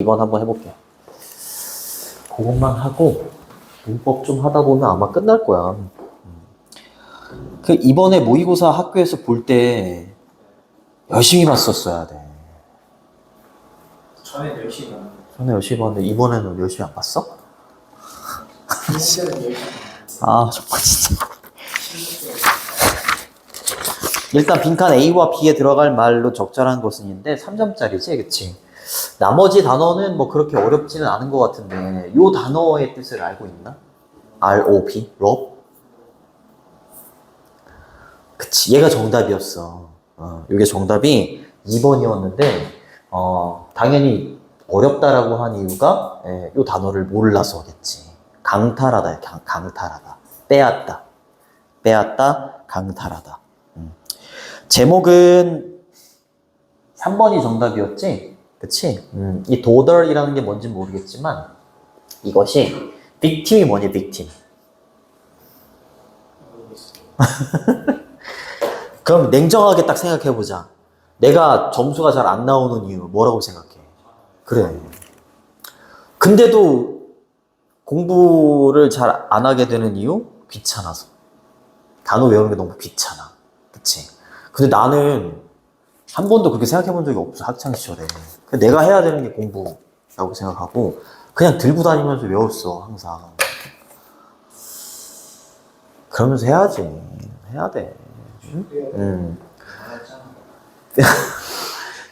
2번 한번 해볼게요. 그것만 하고 문법 좀 하다 보면 아마 끝날 거야. 그 이번에 모의고사 학교에서 볼 때 열심히 봤었어야 돼. 전에 열심히 봤는데 전에 열심히 봤는데 이번에는 열심히 안 봤어? 이번에는 열심히 아 정말 진짜. 일단 빈칸 A와 B에 들어갈 말로 적절한 것은인데 3점짜리지, 그치? 나머지 단어는 뭐 그렇게 어렵지는 않은 것 같은데 요 단어의 뜻을 알고 있나? ROB? rob? 그치, 얘가 정답이었어. 이게 정답이 2번이었는데 당연히 어렵다라고 한 이유가 요 단어를 몰라서겠지. 강탈하다, 강탈하다. 빼앗다, 강탈하다. 제목은 3번이 정답이었지? 그치? 이 도덜이라는 게 뭔지 모르겠지만 이것이 victim이 뭐니, victim? 그럼 냉정하게 딱 생각해보자. 내가 점수가 잘 안 나오는 이유 뭐라고 생각해? 그래. 근데도 공부를 잘 안 하게 되는 이유? 귀찮아서. 단어 외우는 게 너무 귀찮아. 그치? 근데 나는 한 번도 그렇게 생각해 본 적이 없어, 학창시절에. 내가 해야 되는 게 공부라고 생각하고 그냥 들고 다니면서 외웠어, 항상. 그러면서 해야지. 해야 돼.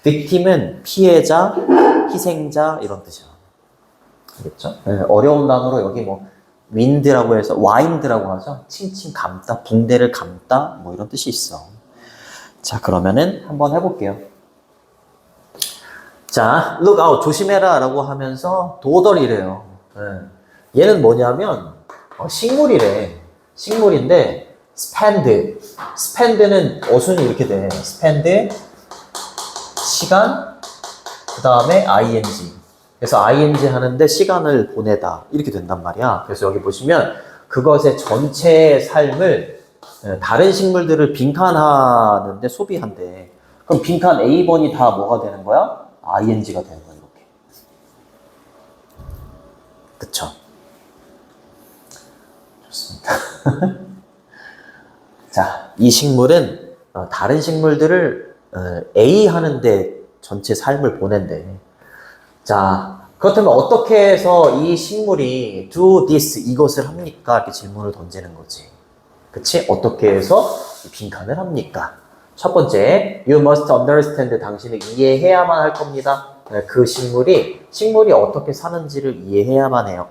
victim은 피해자, 희생자 이런 뜻이야. 알겠죠? 네, 어려운 단어로 여기 뭐 wind라고 해서 wind라고 하죠. 칭칭 감다, 붕대를 감다 뭐 이런 뜻이 있어. 자, 그러면은 한번 해볼게요. 자, look out, 조심해라 라고 하면서 도덜이래요. 네. 얘는 뭐냐면 식물이래. 식물인데 spend는 어순이 이렇게 돼. spend 시간, 그 다음에 ing. 그래서 ing 하는데 시간을 보내다 이렇게 된단 말이야. 그래서 여기 보시면 그것의 전체 삶을 다른 식물들을 빈칸하는데 소비한대. 그럼 빈칸 A번이 다 뭐가 되는 거야? ing가 되는 거야, 이렇게. 그쵸? 좋습니다. 자, 이 식물은 다른 식물들을 A 하는데 전체 삶을 보낸대. 자, 그렇다면 어떻게 해서 이 식물이 do this, 이것을 합니까? 이렇게 질문을 던지는 거지. 그치? 어떻게 해서 이 빈칸을 합니까? 첫 번째, you must understand, 당신은 이해해야만 할 겁니다. 그 식물이 어떻게 사는지를 이해해야만 해요.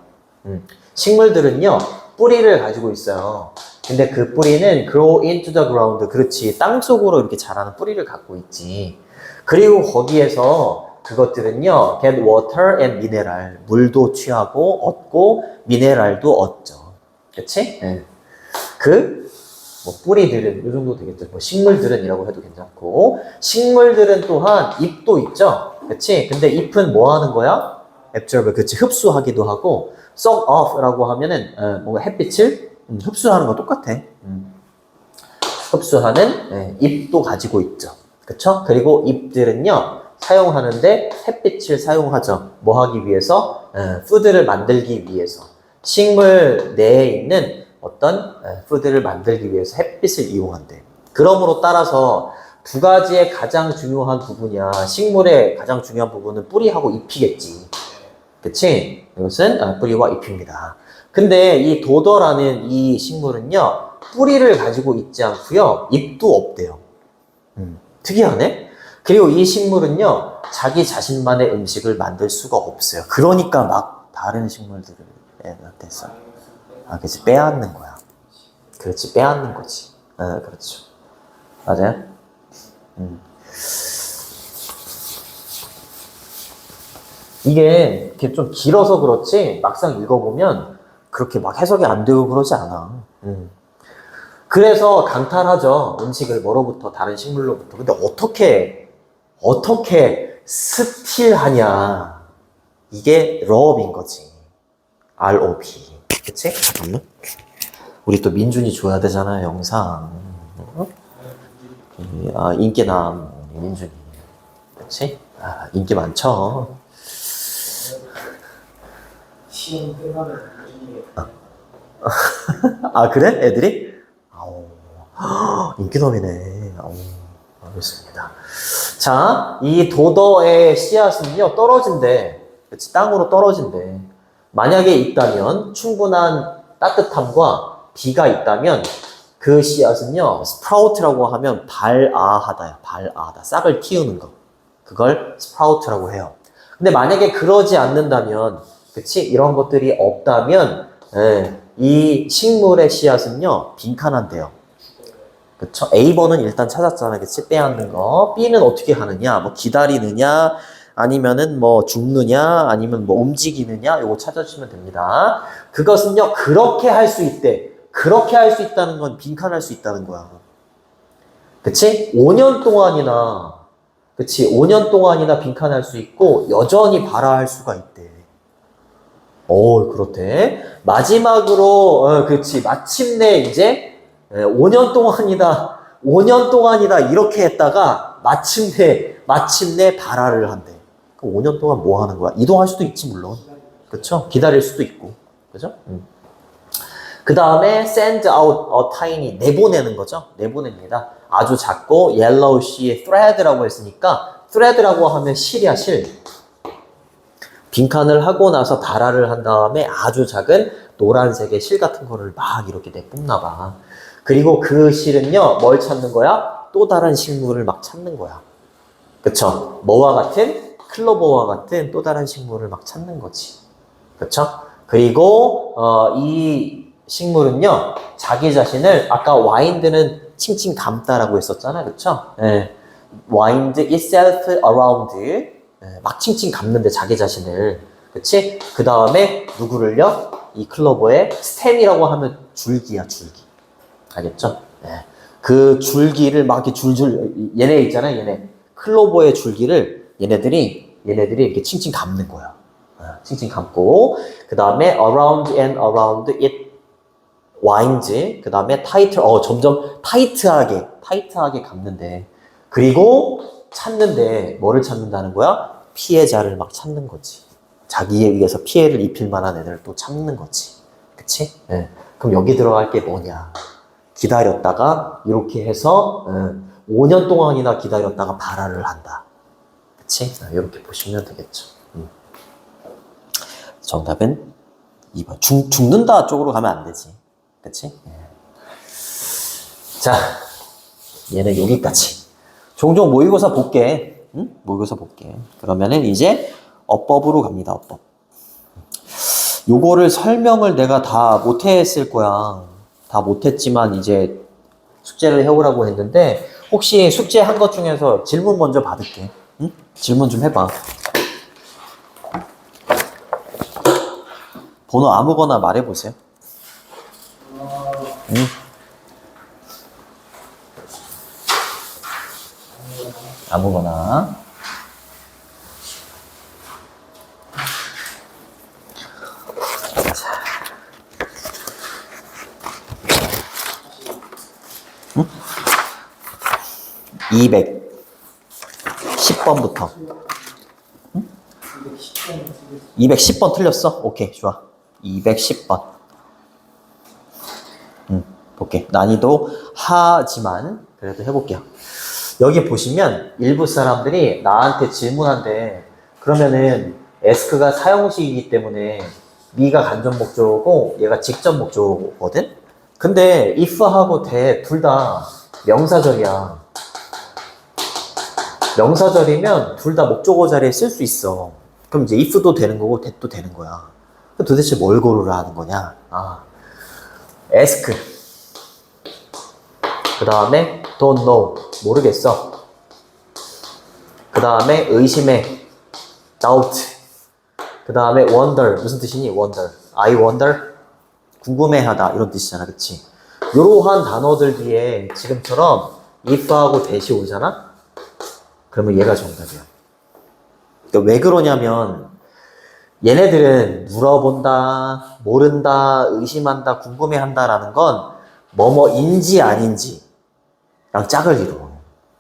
식물들은요, 뿌리를 가지고 있어요. 근데 그 뿌리는 grow into the ground, 그렇지, 땅 속으로 이렇게 자라는 뿌리를 갖고 있지. 그리고 거기에서 그것들은요, get water and mineral, 물도 취하고 얻고 미네랄도 얻죠. 그치? 네. 뭐 뿌리들은 이 정도 되겠죠. 뭐 식물들은이라고 해도 괜찮고, 식물들은 또한 잎도 있죠. 그치? 근데 잎은 뭐 하는 거야? absorb, 그치? 흡수하기도 하고, suck off라고 하면은 뭔가 햇빛을 흡수하는 거 똑같아. 흡수하는 잎도 가지고 있죠. 그쵸? 그리고 잎들은요, 사용하는데 햇빛을 사용하죠. 뭐 하기 위해서? 푸드를 만들기 위해서. 식물 내에 있는 어떤 푸드를 만들기 위해서 햇빛을 이용한대. 그러므로 따라서 두 가지의 가장 중요한 부분이야. 식물의 가장 중요한 부분은 뿌리하고 잎이겠지. 그치? 이것은 뿌리와 잎입니다. 근데 이 도더라는 이 식물은요, 뿌리를 가지고 있지 않고요, 잎도 없대요. 특이하네? 그리고 이 식물은요, 자기 자신만의 음식을 만들 수가 없어요. 그러니까 막 다른 식물들을 애한테서 그렇지, 빼앗는 거야. 그렇지, 빼앗는 거지. 그렇죠. 맞아요? 이게 이렇게 좀 길어서 그렇지 막상 읽어보면 그렇게 막 해석이 안 되고 그러지 않아. 그래서 강탈하죠. 음식을 뭐로부터? 다른 식물로부터. 근데 어떻게 스틸하냐. 이게 rob인 거지. ROB. 그치? 잠깐만. 우리 또 민준이 줘야 되잖아요, 영상. 인기남 민준이. 그치? 인기 많죠. 시험 끝나면 나중에 아, 그래? 애들이? 아우, 인기놈이네. 아우, 알겠습니다. 자, 이 도더의 씨앗은요, 떨어진대. 그치, 땅으로 떨어진대. 만약에 있다면, 충분한 따뜻함과 비가 있다면, 그 씨앗은요, 스프라우트라고 하면 발아하다야. 발아하다. 싹을 틔우는 거. 그걸 스프라우트라고 해요. 근데 만약에 그러지 않는다면, 그치? 이런 것들이 없다면, 예, 이 식물의 씨앗은요, 빈칸한데요. 그쵸? A번은 일단 찾았잖아. 그치? 빼앗는 거. B는 어떻게 하느냐? 뭐 기다리느냐? 아니면은 뭐 죽느냐? 아니면 뭐 움직이느냐? 요거 찾아주시면 됩니다. 그것은요, 그렇게 할 수 있대. 그렇게 할 수 있다는 건 빈칸할 수 있다는 거야. 그치? 5년 동안이나, 그치? 5년 동안이나 빈칸할 수 있고, 여전히 발화할 수가 있대. 오, 그렇대. 마지막으로, 그치. 마침내 이제, 5년 동안이다, 5년 동안이다, 이렇게 했다가, 마침내 발화를 한대. 그럼 5년 동안 뭐 하는 거야? 이동할 수도 있지, 물론. 그쵸? 기다릴 수도 있고. 그죠? 그 다음에 send out a tiny, 내보내는 거죠. 내보냅니다. 아주 작고 yellowish의 thread라고 했으니까 thread라고 하면 실이야, 실. 빈칸을 하고 나서 발화를 한 다음에 아주 작은 노란색의 실 같은 거를 막 이렇게 내뿜나 봐. 그리고 그 실은요, 뭘 찾는 거야? 또 다른 식물을 막 찾는 거야. 그쵸? 뭐와 같은? 클로버와 같은 또 다른 식물을 막 찾는 거지. 그쵸? 그리고 이 식물은요, 자기 자신을 아까 와인드는 칭칭 감다라고 했었잖아, 그쵸? 예. wind itself around, 막 칭칭 감는데 자기 자신을, 그치? 그 다음에 누구를요? 이 클로버의 스템이라고 하면 줄기야, 줄기. 알겠죠? 예. 그 줄기를 막 이렇게 줄줄, 얘네 있잖아요, 얘네. 클로버의 줄기를 얘네들이 이렇게 칭칭 감는 거야. 칭칭 감고, 그 다음에 around and around it winds, 그 다음에 tighter, 점점 타이트하게 감는데, 그리고 찾는데, 뭐를 찾는다는 거야? 피해자를 막 찾는 거지. 자기에 의해서 피해를 입힐 만한 애들을 또 찾는 거지. 그치? 네. 그럼 여기 들어갈 게 뭐냐? 기다렸다가, 이렇게 해서, 5년 동안이나 기다렸다가 발화를 한다. 그치? 이렇게 보시면 되겠죠. 정답은 2번. 죽는다 쪽으로 가면 안 되지. 그치? 자, 얘는 여기까지. 종종 모의고사 볼게. 응? 모의고사 볼게. 그러면은 이제 어법으로 갑니다. 어법. 요거를 설명을 내가 다 못했을 거야. 다 못했지만 이제 숙제를 해오라고 했는데 혹시 숙제 한 것 중에서 질문 먼저 받을게. 응? 질문 좀 해봐. 번호 아무거나 말해보세요. 응? 아무거나. 응? 210번부터. 응? 210번 틀렸어? 오케이, 좋아. 210번. 볼게. 난이도 하지만 그래도 해볼게요. 여기 보시면 일부 사람들이 나한테 질문한대. 그러면은 ask가 사용식이기 때문에 me가 간접 목적어고 얘가 직접 목적어거든? 근데 if하고 that 둘 다 명사절이야. 명사절이면 둘 다 목적어 자리에 쓸 수 있어. 그럼 이제 if도 되는 거고 that도 되는 거야. 도대체 뭘 고르라 하는 거냐? ask. 그 다음에 don't know. 모르겠어. 그 다음에 의심해. doubt. 그 다음에 wonder. 무슨 뜻이니? wonder. I wonder. 궁금해하다. 이런 뜻이잖아. 그치? 이러한 단어들 뒤에 지금처럼 if하고 that이 오잖아? 그러면 얘가 정답이야. 그러니까 왜 그러냐면 얘네들은 물어본다, 모른다, 의심한다, 궁금해한다라는 건 뭐뭐인지 아닌지 랑 짝을 이루어.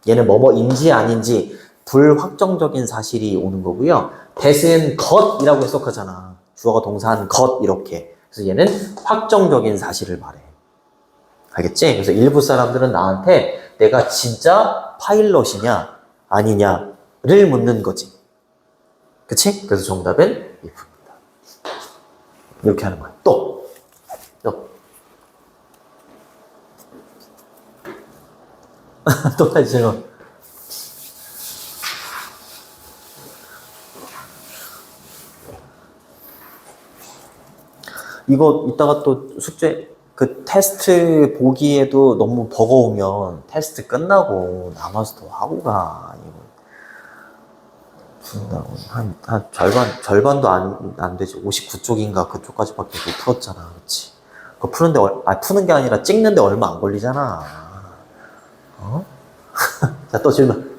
얘는 뭐뭐인지 아닌지 불확정적인 사실이 오는 거고요. that은 것이라고 해석하잖아. 주어가 동사한 것 이렇게. 그래서 얘는 확정적인 사실을 말해. 알겠지? 그래서 일부 사람들은 나한테 내가 진짜 파일럿이냐 아니냐를 묻는 거지. 그치? 그래서 정답은 if입니다. 이렇게 하는 거야. 또. 또 다시 제가. 이거 이따가 또 숙제 그 테스트 보기에도 너무 버거우면 테스트 끝나고 남아서 더 하고 가. 이거 푼다고 한 절반도 안 되지. 59쪽인가 그쪽까지밖에 못 풀었잖아. 그렇지? 그거 푸는데 푸는 게 아니라 찍는데 얼마 안 걸리잖아. 어? 자, 또 질문.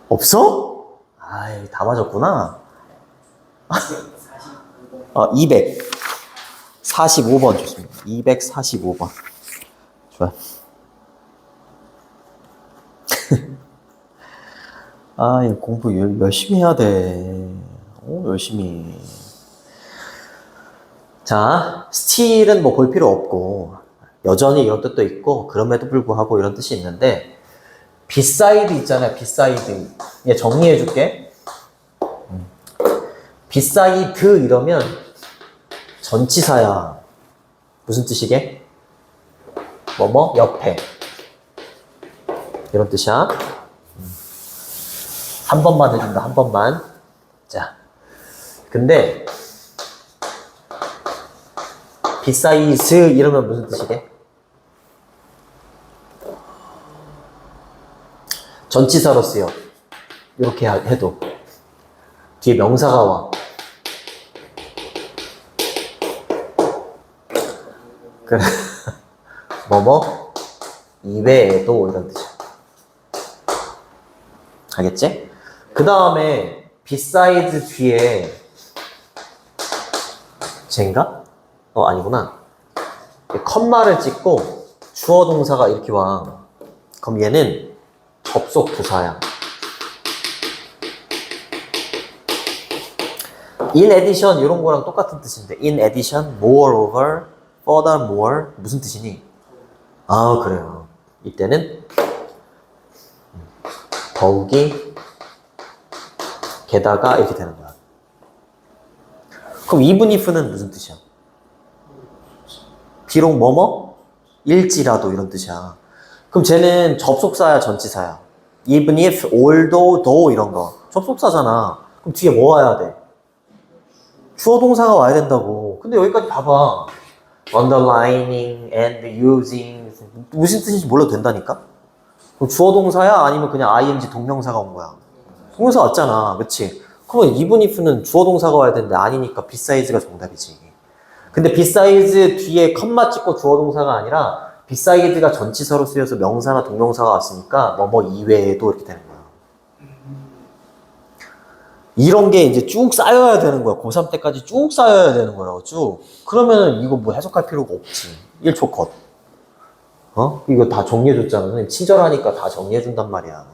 없어? 아이, 다 맞았구나. 245번 좋습니다. 245번. 좋아. 아, 이 공부 열심히 해야 돼. 오, 열심히. 자, 스틸은 뭐 볼 필요 없고, 여전히 이런 뜻도 있고, 그럼에도 불구하고 이런 뜻이 있는데, 비사이드 있잖아요, 비사이드. 얘 정리해 줄게. 비사이드 이러면 전치사야. 무슨 뜻이게? 뭐뭐? 옆에. 이런 뜻이야. 한 번만 해준다, 한 번만. 자, 근데 비사이즈 이러면 무슨 뜻이게? 전치사로 쓰여. 이렇게 해도 뒤에 명사가 와. 그래. 뭐뭐 이외에도 이런 뜻이야. 알겠지? 그 다음에 besides 뒤에 쟤인가? 아니구나. 컴마를 찍고 주어 동사가 이렇게 와. 그럼 얘는 접속 부사야. in addition 이런 거랑 똑같은 뜻인데 in addition, moreover, furthermore 무슨 뜻이니? 아, 그래요. 이때는 더욱이 게다가 이렇게 되는 거야. 그럼 even if는 무슨 뜻이야? 비록 뭐뭐? 일지라도 이런 뜻이야. 그럼 쟤는 접속사야, 전치사야? even if, although, though 이런 거. 접속사잖아. 그럼 뒤에 뭐 와야 돼? 주어 동사가 와야 된다고. 근데 여기까지 봐봐. underlining and using 무슨 뜻인지 몰라도 된다니까? 그럼 주어 동사야? 아니면 그냥 ing 동명사가 온 거야? 동명사 왔잖아. 그치? 그러면 even if는 주어 동사가 와야 되는데 아니니까 beside가 정답이지. 근데 besides 뒤에 컴마 찍고 주어 동사가 아니라 beside가 전치사로 쓰여서 명사나 동명사가 왔으니까 뭐뭐 이외에도 이렇게 되는 거야. 이런 게 이제 쭉 쌓여야 되는 거야. 고3 때까지 쭉 쌓여야 되는 거라고 쭉. 그러면은 이거 뭐 해석할 필요가 없지. 1초 컷. 이거 다 정리해줬잖아. 선생님 친절하니까 다 정리해준단 말이야.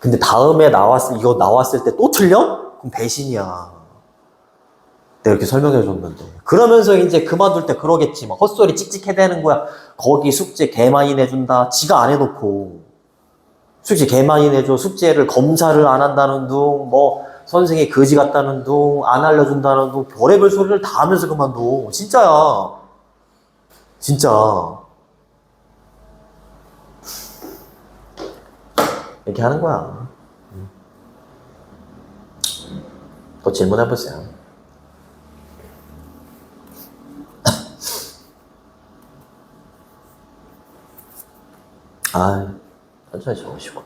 근데 다음에 이거 나왔을 때 또 틀려? 그럼 배신이야. 내가 이렇게 설명해줬는데. 그러면서 이제 그만둘 때 그러겠지. 막 헛소리 찍찍해대는 거야. 거기 숙제 개 많이 내준다. 지가 안 해놓고. 숙제 개 많이 내줘. 숙제를 검사를 안 한다는 둥, 뭐, 선생이 거지 같다는 둥, 안 알려준다는 둥, 별의별 소리를 다 하면서 그만둬. 진짜야. 진짜. 이렇게 하는 거야. 또 질문해보세요. 아, 천천히 적으시고.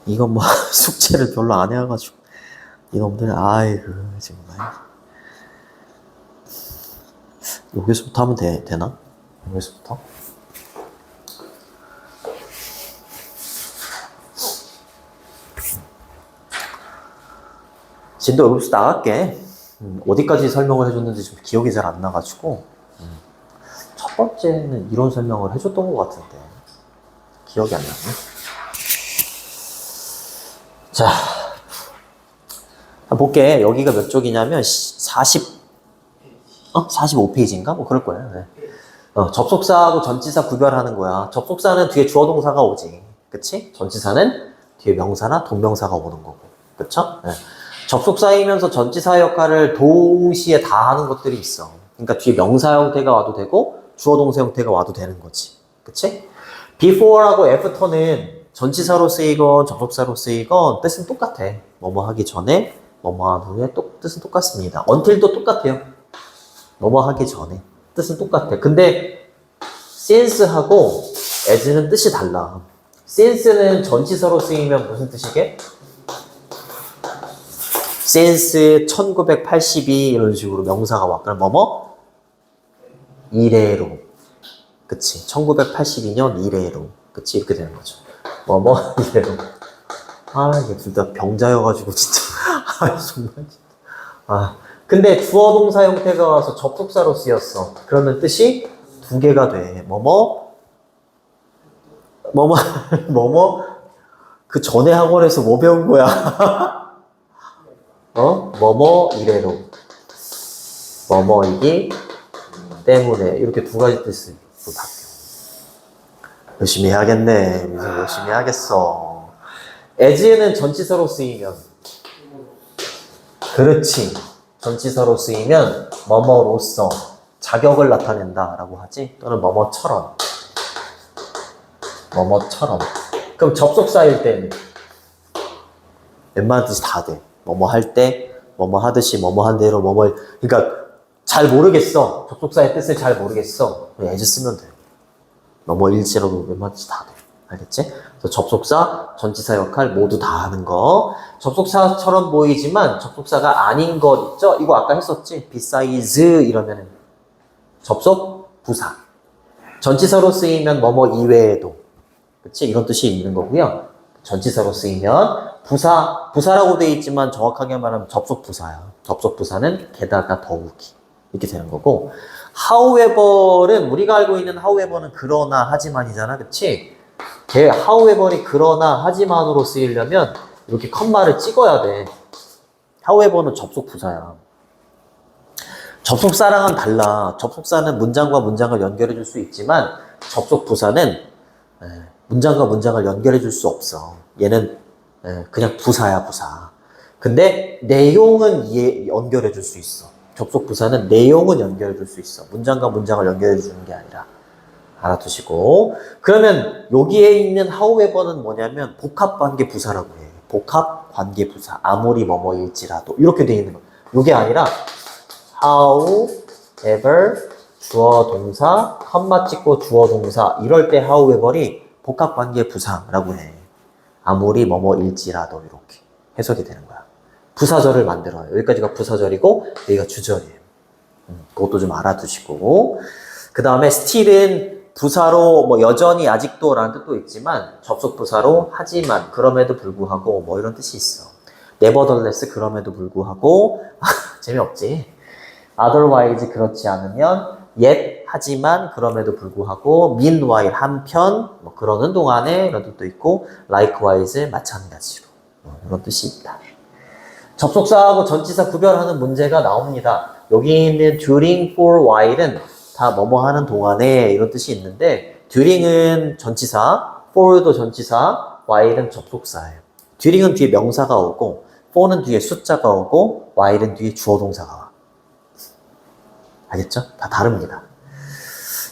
이건 뭐 숙제를 별로 안 해와가지고 이놈들 아이고 정말. 여기서부터 하면 되나? 여기서부터? 진도 여기서 나갈게. 어디까지 설명을 해줬는지 좀 기억이 잘 안 나가지고 첫 번째는 이론 설명을 해줬던 것 같은데 기억이 안 나네. 자, 볼게. 여기가 몇 쪽이냐면 45페이지인가? 뭐 그럴 거예요. 네. 접속사하고 전치사 구별하는 거야. 접속사는 뒤에 주어 동사가 오지. 그치? 전치사는 뒤에 명사나 동명사가 오는 거고. 그쵸? 네. 접속사이면서 전치사 역할을 동시에 다 하는 것들이 있어. 그러니까 뒤에 명사 형태가 와도 되고 주어 동사 형태가 와도 되는 거지. 그치? before하고 after는 전치사로 쓰이건 접속사로 쓰이건 뜻은 똑같아. 뭐뭐 하기 전에, 뭐뭐 한 후에 뜻은 똑같습니다. until도 똑같아요. 뭐뭐 하기 전에 뜻은 똑같아. 근데 since하고 as는 뜻이 달라. since는 전치사로 쓰이면 무슨 뜻이게? since 1982 이런 식으로 명사가 와. 그럼 뭐뭐? 이래로. 그치. 1982년 이래로. 그치. 이렇게 되는 거죠. 뭐뭐 이래로. 이게 둘 다 병자여가지고 진짜. 정말 진짜. 근데 주어 동사 형태가 와서 접속사로 쓰였어. 그러면 뜻이 두 개가 돼. 뭐뭐 그 전에 학원에서 뭐 배운 거야? 뭐뭐 이래로. 뭐뭐이기 때문에 이렇게 두 가지 뜻으로 바뀌어. 열심히 해야겠네. 열심히 하겠어. as는 전치사로 쓰이면 그렇지. 전치사로 쓰이면 뭐뭐로서 자격을 나타낸다 라고 하지. 또는 뭐뭐처럼. 그럼 접속사일 때는 웬만한 뜻이 다 돼. 뭐뭐 할 때, 뭐뭐 하듯이, 뭐뭐 한 대로, 그러니까 잘 모르겠어. 접속사의 뜻을 잘 모르겠어. 그냥 as 쓰면 돼. 뭐뭐일지라도 웬만한 뜻이 다 돼. 알겠지? 그래서 접속사, 전치사 역할 모두 다 하는 거. 접속사처럼 보이지만 접속사가 아닌 것 있죠? 이거 아까 했었지? besides 이러면은 접속, 부사. 전치사로 쓰이면 뭐뭐 이외에도. 그치? 이런 뜻이 있는 거고요. 전치사로 쓰이면 부사라고 되어 있지만 정확하게 말하면 접속 부사야. 접속 부사는 게다가 더욱이. 이렇게 되는 거고. however는 우리가 알고 있는 however는 그러나 하지만이잖아. 그치? 걔 however이 그러나 하지만으로 쓰이려면 이렇게 컴마를 찍어야 돼. however는 접속 부사야. 접속사랑은 달라. 접속사는 문장과 문장을 연결해 줄 수 있지만 접속 부사는 문장과 문장을 연결해 줄 수 없어. 얘는 그냥 부사야, 부사. 근데 내용은 연결해 줄 수 있어. 접속 부사는 내용은 연결해 줄 수 있어. 문장과 문장을 연결해 주는 게 아니라. 알아두시고. 그러면 여기에 있는 however는 뭐냐면 복합관계 부사라고 해. 복합관계 부사. 아무리 뭐뭐일지라도. 이렇게 되어 있는 거. 이게 아니라 however 주어 동사, 컴마 찍고 주어 동사. 이럴 때 however이 복합관계 부사라고 해. 아무리 뭐뭐일지라도 이렇게 해석이 되는 거야. 부사절을 만들어요. 여기까지가 부사절이고 여기가 주절이에요. 그것도 좀 알아두시고. 그 다음에 still은 부사로 뭐 여전히 아직도 라는 뜻도 있지만 접속 부사로 하지만 그럼에도 불구하고 뭐 이런 뜻이 있어. nevertheless 그럼에도 불구하고 재미없지. otherwise 그렇지 않으면 yet 하지만 그럼에도 불구하고 meanwhile 한편 뭐 그러는 동안에 이런 뜻도 있고 likewise 마찬가지로 이런 뜻이 있다. 접속사하고 전치사 구별하는 문제가 나옵니다. 여기 있는 during, for, while은 다 뭐뭐 하는 동안에 이런 뜻이 있는데 during은 전치사, for도 전치사, while은 접속사예요. during은 뒤에 명사가 오고 for는 뒤에 숫자가 오고 while은 뒤에 주어 동사가 와. 알겠죠? 다 다릅니다.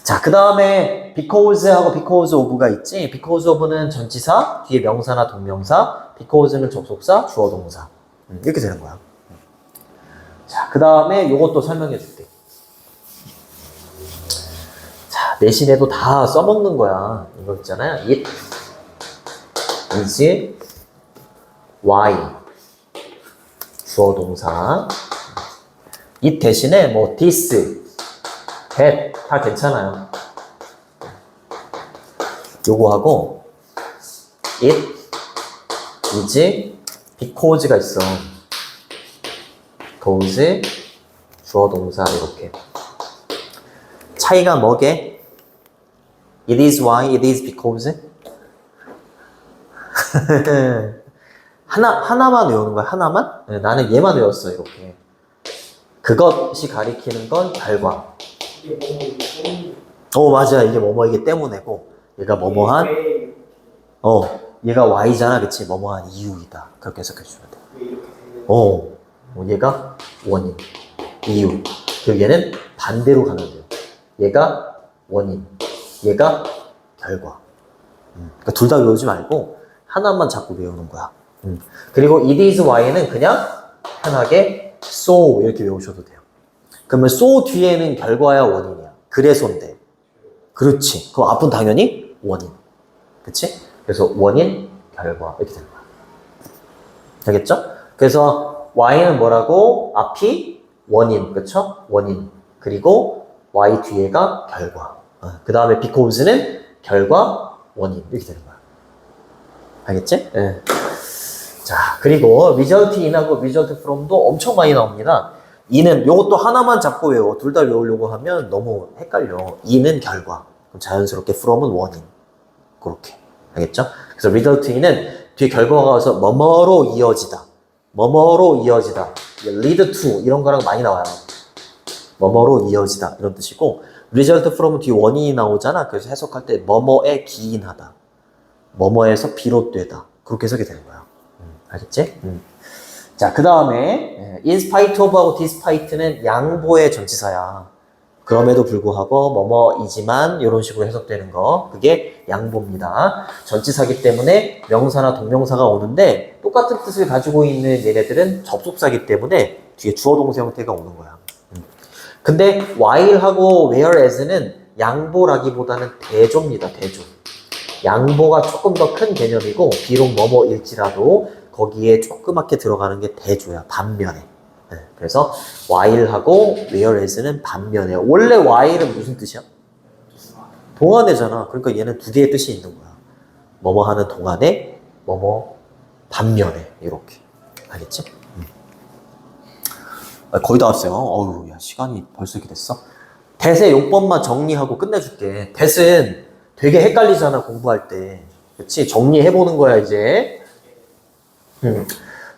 자, 그 다음에 because하고 because of가 있지. because of는 전치사, 뒤에 명사나 동명사, because는 접속사, 주어 동사. 이렇게 되는 거야. 자, 그 다음에 요것도 설명해 줄게. 자, 내신에도 다 써먹는 거야. 이거 있잖아요. it is why 주어 동사. it 대신에 뭐 this, that 다 괜찮아요. 요거하고 it is because가 있어. because 주어 동사 이렇게. 차이가 뭐게? It is why, it is because. 하나만 외우는 거야, 하나만? 네, 나는 얘만 외웠어, 이렇게. 그것이 가리키는 건 결과. 이게 맞아. 이게 이게 때문에고, 얘가 뭐뭐한, 얘가 Y잖아, 그치? 뭐뭐한 이유이다. 그렇게 해석해 주면 돼. 왜 이렇게 되는 얘가 원인, 이유. 그리고 얘는 반대로 가면 돼요. 얘가 원인, 얘가 결과. 그러니까 둘 다 외우지 말고 하나만 자꾸 외우는 거야. 그리고 it is why는 그냥 편하게 so 이렇게 외우셔도 돼요. 그러면 so 뒤에는 결과야 원인이야. 그래서인데. 그렇지. 그럼 앞은 당연히 원인. 그치? 그래서 원인, 결과 이렇게 되는 거야. 알겠죠? 그래서 y는 뭐라고? 앞이 원인, 그쵸? 원인. 그리고 y 뒤에가 결과. 그 다음에 because는 결과, 원인 이렇게 되는 거야. 알겠지? 네. 자, 그리고 result in하고 result from도 엄청 많이 나옵니다. in은 요것도 하나만 잡고 외워. 둘 다 외우려고 하면 너무 헷갈려. in은 결과, 그럼 자연스럽게 from은 원인. 그렇게. 알겠죠? 그래서 result in은 뒤에 결과가 와서 뭐뭐로 이어지다. 뭐뭐로 이어지다. lead to 이런 거랑 많이 나와요. 뭐뭐로 이어지다 이런 뜻이고, result from 뒤에 원인이 나오잖아. 그래서 해석할 때 뭐뭐에 기인하다. 뭐뭐에서 비롯되다. 그렇게 해석이 되는 거야. 알겠지? 자, 그 다음에 in spite of하고 despite는 양보의 전치사야. 그럼에도 불구하고 뭐뭐이지만 이런 식으로 해석되는 거, 그게 양보입니다. 전치사기 때문에 명사나 동명사가 오는데 똑같은 뜻을 가지고 있는 얘네들은 접속사기 때문에 뒤에 주어 동사 형태가 오는 거야. 근데 while하고 whereas는 양보라기보다는 대조입니다. 대조. 양보가 조금 더 큰 개념이고, 비록 뭐뭐일지라도 거기에 조그맣게 들어가는 게 대조야. 반면에. 그래서 while하고 whereas는 반면에. 원래 while은 무슨 뜻이야? 동안에잖아. 그러니까 얘는 두 개의 뜻이 있는 거야. 뭐뭐 하는 동안에, 뭐뭐 반면에. 이렇게. 알겠지? 거의 다 왔어요. 어우, 야, 시간이 벌써 이렇게 됐어? 대세 용법만 정리하고 끝내줄게. 대세는 되게 헷갈리잖아, 공부할 때. 그치? 정리해보는 거야, 이제.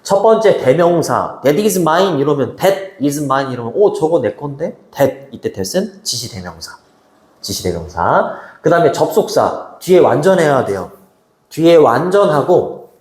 첫 번째, 대명사. That is mine 이러면, that is mine 이러면, 저거 내 건데? that. 이때 that은 지시대명사. 지시대명사. 그 다음에 접속사. 뒤에 완전해야 돼요. 뒤에 완전하고,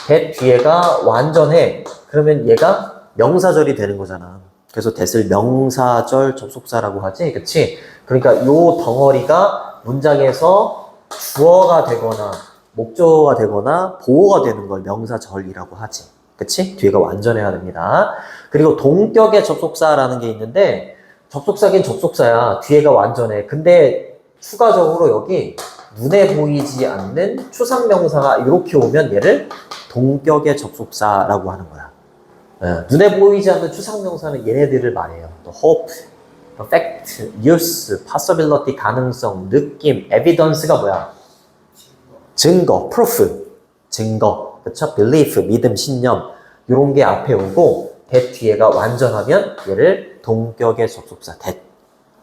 that 뒤에가 완전해. 그러면 얘가 명사절이 되는 거잖아. 그래서 that을 명사절 접속사라고 하지, 그치? 그러니까 요 덩어리가 문장에서 주어가 되거나 목적어가 되거나 보어가 되는 걸 명사절이라고 하지, 그치? 뒤에가 완전해야 됩니다. 그리고 동격의 접속사라는 게 있는데, 접속사긴 접속사야. 뒤에가 완전해. 근데 추가적으로 여기 눈에 보이지 않는 추상명사가 이렇게 오면 얘를 동격의 접속사라고 하는 거야. 눈에 보이지 않는 추상명사는 얘네들을 말해요. 또 hope, fact, use, possibility, 가능성, 느낌, evidence가 뭐야? 증거, proof, 증거, 그쵸? belief, 믿음, 신념, 이런 게 앞에 오고, that 뒤에가 완전하면 얘를 동격의 접속사, that.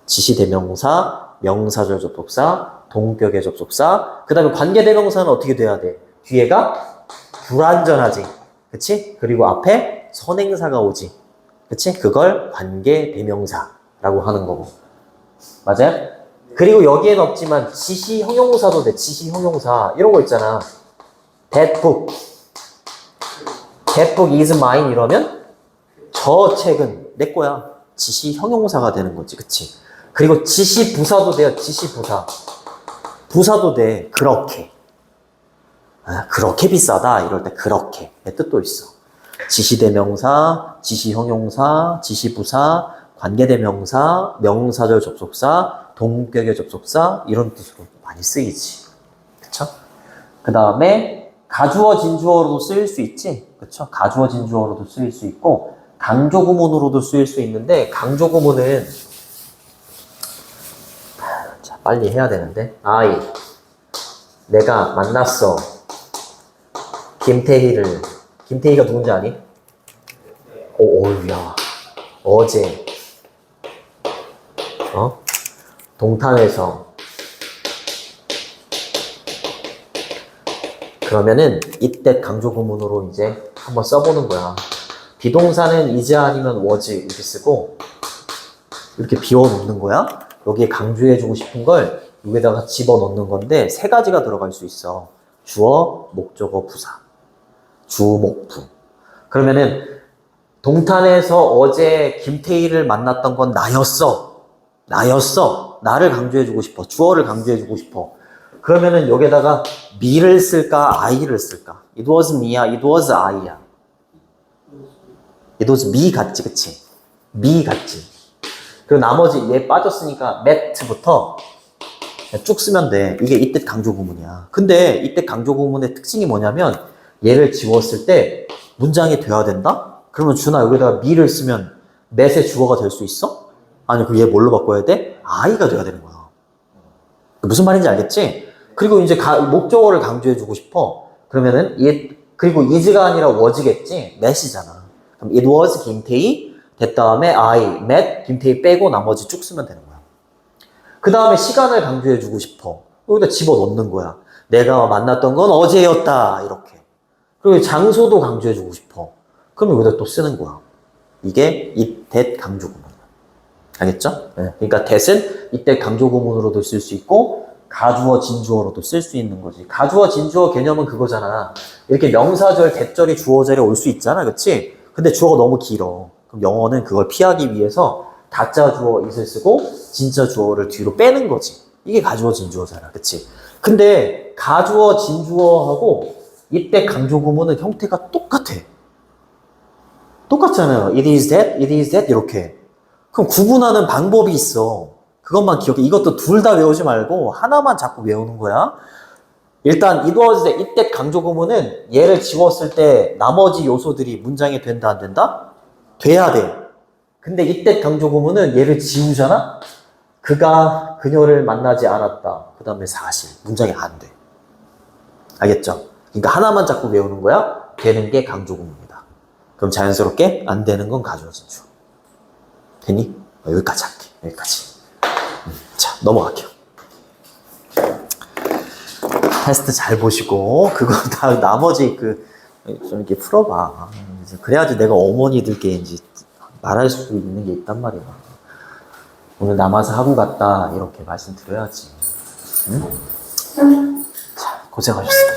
지시대명사, 명사절 접속사, 동격의 접속사. 그 다음에 관계대명사는 어떻게 돼야 돼? 뒤에가 불완전하지. 그치? 그리고 앞에 선행사가 오지. 그치? 그걸 관계대명사라고 하는 거고. 맞아요? 그리고 여기에는 없지만 지시 형용사도 돼. 지시 형용사. 이런 거 있잖아. That book. That book is mine 이러면 저 책은 내 거야. 지시 형용사가 되는 거지. 그치? 그리고 지시 부사도 돼요. 지시 부사. 부사도 돼. 그렇게. 그렇게 비싸다. 이럴 때 그렇게. 의 뜻도 있어. 지시대명사, 지시형용사, 지시부사, 관계대명사, 명사절 접속사, 동격의 접속사 이런 뜻으로 많이 쓰이지. 그쵸? 그 다음에 가주어 진주어로도 쓰일 수 있지. 그쵸? 가주어 진주어로도 쓰일 수 있고 강조구문으로도 쓰일 수 있는데, 강조구문은 자, 빨리 해야 되는데, 내가 만났어 김태희를. 김태희가 누군지 아니? 어우야. 어제 동탄에서 그러면은 이때 강조구문으로 이제 한번 써보는 거야. 비동사는 is 아니면 was 이렇게 쓰고 이렇게 비워놓는 거야. 여기에 강조해주고 싶은 걸 여기다가 집어넣는 건데 세 가지가 들어갈 수 있어. 주어, 목적어, 부사. 주, 목, 부. 그러면은 동탄에서 어제 김태희를 만났던 건 나였어. 나를 강조해주고 싶어. 주어를 강조해주고 싶어. 그러면은 여기다가 me를 쓸까, I를 쓸까? It was me야, it was I야. it was me 같지, 그치? me 같지? 그리고 나머지 얘 빠졌으니까 met부터 쭉 쓰면 돼. 이게 이때 강조구문이야. 근데 이때 강조구문의 특징이 뭐냐면 얘를 지웠을 때 문장이 돼야 된다? 그러면 준아 여기다가 me를 쓰면 met의 주어가 될 수 있어? 아니, 그럼 얘 뭘로 바꿔야 돼? I가 돼야 되는 거야. 무슨 말인지 알겠지? 그리고 이제 목적어를 강조해주고 싶어. 그러면은 그리고 is가 아니라 was겠지? met이잖아. 그럼 it was 김태희 됐 다음에 I met 김태희 빼고 나머지 쭉 쓰면 되는 거야. 그 다음에 시간을 강조해주고 싶어. 여기다 집어넣는 거야. 내가 만났던 건 어제였다 이렇게. 그리고 장소도 강조해주고 싶어. 그럼 여기다 또 쓰는 거야. 이게 it, that 강조구문이야. 알겠죠? 네. 그러니까 that은 이때 강조구문으로도 쓸 수 있고 가주어, 진주어로도 쓸 수 있는 거지. 가주어, 진주어 개념은 그거잖아. 이렇게 명사절, 대절이 주어절에 올 수 있잖아. 그치? 근데 주어가 너무 길어. 그럼 영어는 그걸 피하기 위해서 다짜 주어 it을 쓰고 진짜 주어를 뒤로 빼는 거지. 이게 가주어, 진주어잖아. 그치? 근데 가주어, 진주어하고 이때 강조구문은 형태가 똑같아. 똑같잖아요. it is that 이렇게. 그럼 구분하는 방법이 있어. 그것만 기억해. 이것도 둘 다 외우지 말고 하나만 자꾸 외우는 거야. 일단 it was that, 이때 강조구문은 얘를 지웠을 때 나머지 요소들이 문장이 된다 안 된다? 돼야 돼. 근데 이때 강조구문은 얘를 지우잖아? 그가 그녀를 만나지 않았다. 그 다음에 사실. 문장이 안 돼. 알겠죠? 그러니까 하나만 자꾸 외우는 거야. 되는 게 강조구문이다. 그럼 자연스럽게 안 되는 건 가주어 진주. 됐니? 여기까지 할게. 여기까지. 자, 넘어갈게요. 테스트 잘 보시고 그거 다 나머지 좀 이렇게 풀어봐. 그래야지 내가 어머니들께 이제 말할 수 있는 게 있단 말이야. 오늘 남아서 하고 갔다 이렇게 말씀드려야지. 응? 자, 고생하셨습니다.